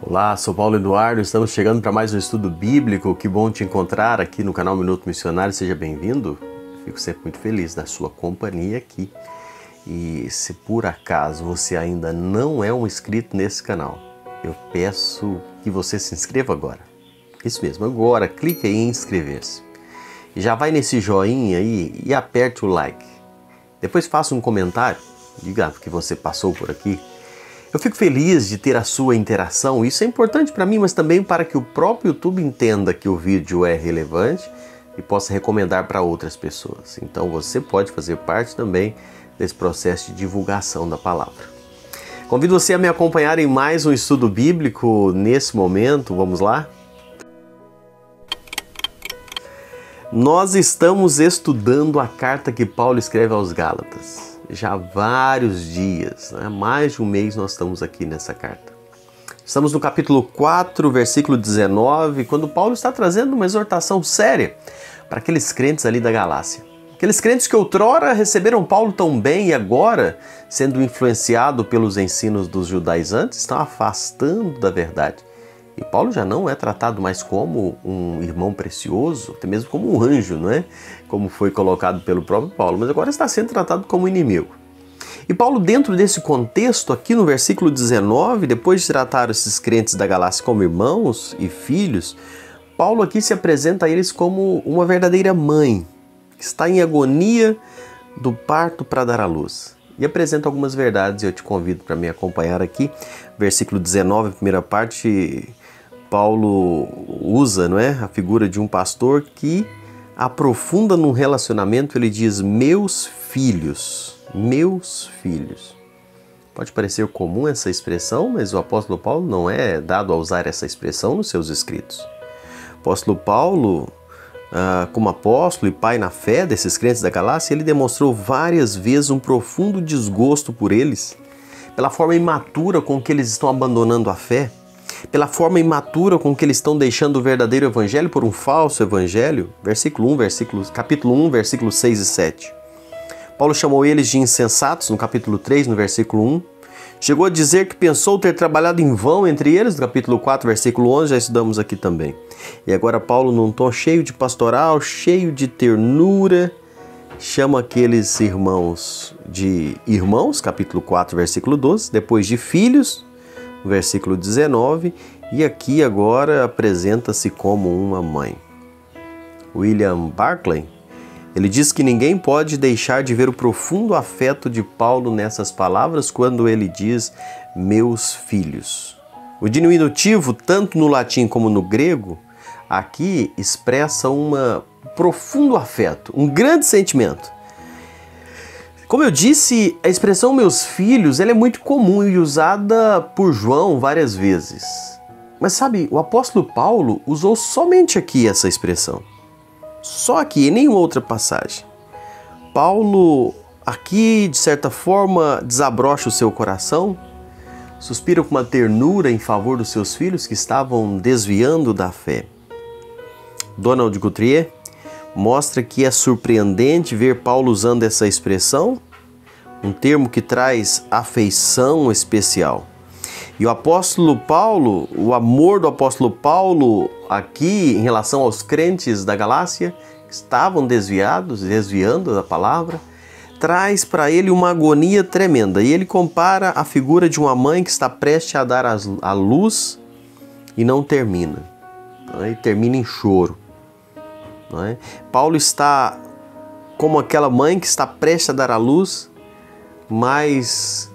Olá, sou Paulo Eduardo, estamos chegando para mais um estudo bíblico. Que bom te encontrar aqui no canal Minuto Missionário, seja bem-vindo. Fico sempre muito feliz da sua companhia aqui. E se por acaso você ainda não é um inscrito nesse canal, eu peço que você se inscreva agora. Isso mesmo, agora clique aí em inscrever-se. E já vai nesse joinha aí e aperte o like. Depois faça um comentário, diga que você passou por aqui. Eu fico feliz de ter a sua interação, isso é importante para mim, mas também para que o próprio YouTube entenda que o vídeo é relevante e possa recomendar para outras pessoas. Então você pode fazer parte também desse processo de divulgação da palavra. Convido você a me acompanhar em mais um estudo bíblico nesse momento, vamos lá? Nós estamos estudando a carta que Paulo escreve aos Gálatas. Já há vários dias, mais de um mês nós estamos aqui nessa carta. Estamos no capítulo 4, versículo 19, quando Paulo está trazendo uma exortação séria para aqueles crentes ali da Galácia. Aqueles crentes que outrora receberam Paulo tão bem e agora, sendo influenciado pelos ensinos dos judaizantes, estão afastando da verdade. E Paulo já não é tratado mais como um irmão precioso, até mesmo como um anjo, não é? Como foi colocado pelo próprio Paulo, mas agora está sendo tratado como inimigo. E Paulo, dentro desse contexto, aqui no versículo 19, depois de tratar esses crentes da Galácia como irmãos e filhos, Paulo aqui se apresenta a eles como uma verdadeira mãe, que está em agonia do parto para dar à luz. E apresenta algumas verdades e eu te convido para me acompanhar aqui. Versículo 19, a primeira parte, Paulo usa, não é, a figura de um pastor que aprofunda num relacionamento, ele diz, meus filhos. Pode parecer comum essa expressão, mas o apóstolo Paulo não é dado a usar essa expressão nos seus escritos. O apóstolo Paulo, como apóstolo e pai na fé desses crentes da Galácia, ele demonstrou várias vezes um profundo desgosto por eles, pela forma imatura com que eles estão abandonando a fé, pela forma imatura com que eles estão deixando o verdadeiro evangelho por um falso evangelho. Capítulo 1, versículos 6 e 7. Paulo chamou eles de insensatos, no capítulo 3, no versículo 1. Chegou a dizer que pensou ter trabalhado em vão entre eles, no capítulo 4, versículo 11, já estudamos aqui também. E agora Paulo, num tom cheio de pastoral, cheio de ternura, chama aqueles irmãos de irmãos, capítulo 4, versículo 12, depois de filhos, no versículo 19, e aqui agora apresenta-se como uma mãe. William Barclay, ele diz que ninguém pode deixar de ver o profundo afeto de Paulo nessas palavras quando ele diz meus filhos. O diminutivo, tanto no latim como no grego, aqui expressa um profundo afeto, um grande sentimento. Como eu disse, a expressão meus filhos ela é muito comum e usada por João várias vezes. Mas sabe, o apóstolo Paulo usou somente aqui essa expressão. Só aqui, em nenhuma outra passagem. Paulo aqui, de certa forma, desabrocha o seu coração, suspira com uma ternura em favor dos seus filhos que estavam desviando da fé. Donald Guthrie mostra que é surpreendente ver Paulo usando essa expressão, um termo que traz afeição especial. E o apóstolo Paulo, o amor do apóstolo Paulo aqui em relação aos crentes da Galácia, que estavam desviando da palavra, traz para ele uma agonia tremenda. E ele compara a figura de uma mãe que está prestes a dar à luz e não termina. E termina em choro. Não é? Paulo está como aquela mãe que está prestes a dar à luz, mas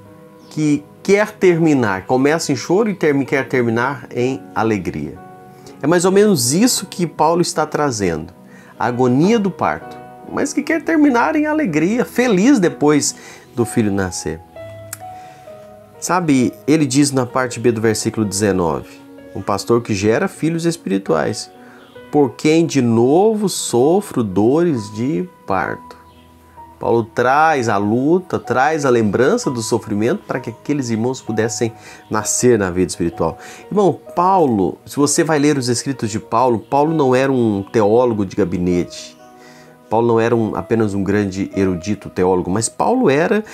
que quer terminar, começa em choro e quer terminar em alegria. É mais ou menos isso que Paulo está trazendo, a agonia do parto, mas que quer terminar em alegria, feliz depois do filho nascer. Sabe, ele diz na parte B do versículo 19, um pastor que gera filhos espirituais, por quem de novo sofro dores de parto. Paulo traz a luta, traz a lembrança do sofrimento para que aqueles irmãos pudessem nascer na vida espiritual. Irmão, Paulo, se você vai ler os escritos de Paulo, Paulo não era um teólogo de gabinete. Paulo não era apenas um grande erudito teólogo, mas Paulo era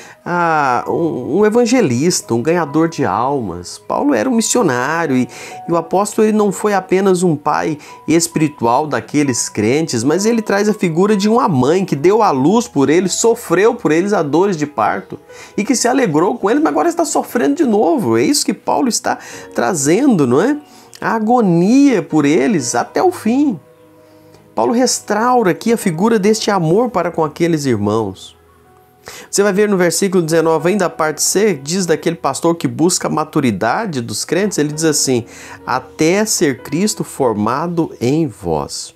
um evangelista, um ganhador de almas. Paulo era um missionário e o apóstolo ele não foi apenas um pai espiritual daqueles crentes, mas ele traz a figura de uma mãe que deu à luz por eles, sofreu por eles a dores de parto e que se alegrou com eles, mas agora está sofrendo de novo. É isso que Paulo está trazendo, não é? A agonia por eles até o fim. Paulo restaura aqui a figura deste amor para com aqueles irmãos. Você vai ver no versículo 19, ainda a parte C, diz daquele pastor que busca a maturidade dos crentes, ele diz assim, até ser Cristo formado em vós.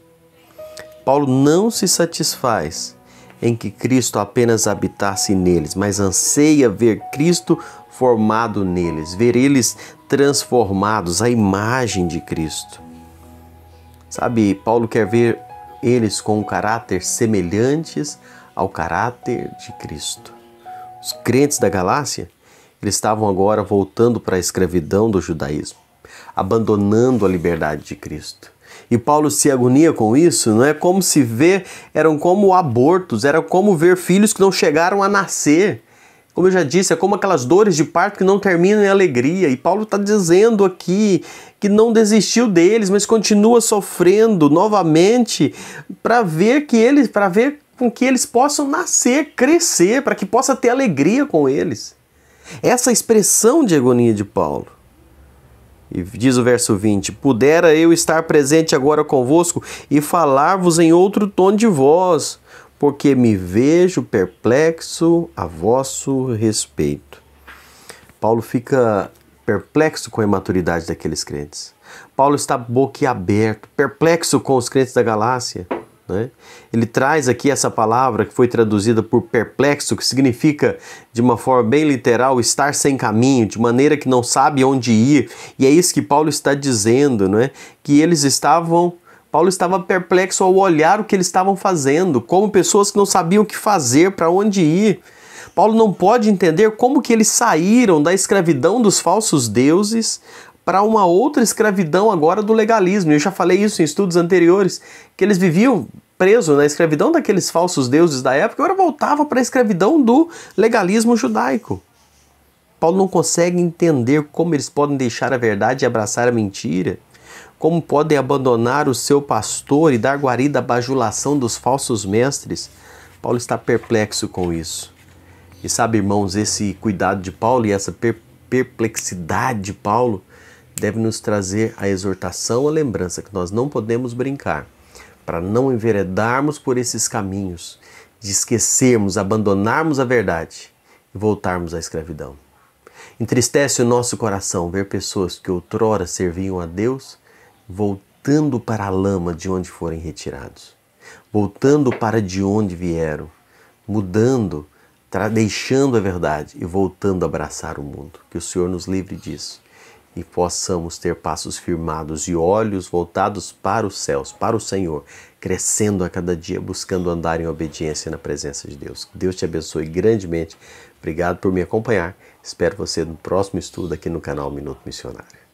Paulo não se satisfaz em que Cristo apenas habitasse neles, mas anseia ver Cristo formado neles, ver eles transformados à imagem de Cristo. Sabe, Paulo quer ver eles com um caráter semelhantes ao caráter de Cristo. Os crentes da Galácia, eles estavam agora voltando para a escravidão do judaísmo, abandonando a liberdade de Cristo. E Paulo se agonia com isso, não é? Como se vê, eram como abortos, era como ver filhos que não chegaram a nascer. Como eu já disse, é como aquelas dores de parto que não terminam em alegria. E Paulo está dizendo aqui que não desistiu deles, mas continua sofrendo novamente para ver com que eles possam nascer, crescer, para que possa ter alegria com eles. Essa expressão de agonia de Paulo. E diz o verso 20, pudera eu estar presente agora convosco e falar-vos em outro tom de voz, porque me vejo perplexo a vosso respeito. Paulo fica perplexo com a imaturidade daqueles crentes. Paulo está boquiaberto, perplexo com os crentes da Galácia. Né? Ele traz aqui essa palavra que foi traduzida por perplexo, que significa, de uma forma bem literal, estar sem caminho, de maneira que não sabe onde ir. E é isso que Paulo está dizendo, não é? Que Paulo estava perplexo ao olhar o que eles estavam fazendo, como pessoas que não sabiam o que fazer, para onde ir. Paulo não pode entender como que eles saíram da escravidão dos falsos deuses para uma outra escravidão agora do legalismo. Eu já falei isso em estudos anteriores, que eles viviam presos na escravidão daqueles falsos deuses da época e agora voltava para a escravidão do legalismo judaico. Paulo não consegue entender como eles podem deixar a verdade e abraçar a mentira. Como podem abandonar o seu pastor e dar guarida à bajulação dos falsos mestres? Paulo está perplexo com isso. E sabe, irmãos, esse cuidado de Paulo e essa perplexidade de Paulo deve nos trazer a exortação, a lembrança que nós não podemos brincar, para não enveredarmos por esses caminhos, de esquecermos, abandonarmos a verdade e voltarmos à escravidão. Entristece o nosso coração ver pessoas que outrora serviam a Deus voltando para a lama de onde forem retirados, voltando para de onde vieram, mudando, deixando a verdade e voltando a abraçar o mundo. Que o Senhor nos livre disso e possamos ter passos firmados e olhos voltados para os céus, para o Senhor, crescendo a cada dia, buscando andar em obediência na presença de Deus. Que Deus te abençoe grandemente. Obrigado por me acompanhar. Espero você no próximo estudo aqui no canal Minuto Missionário.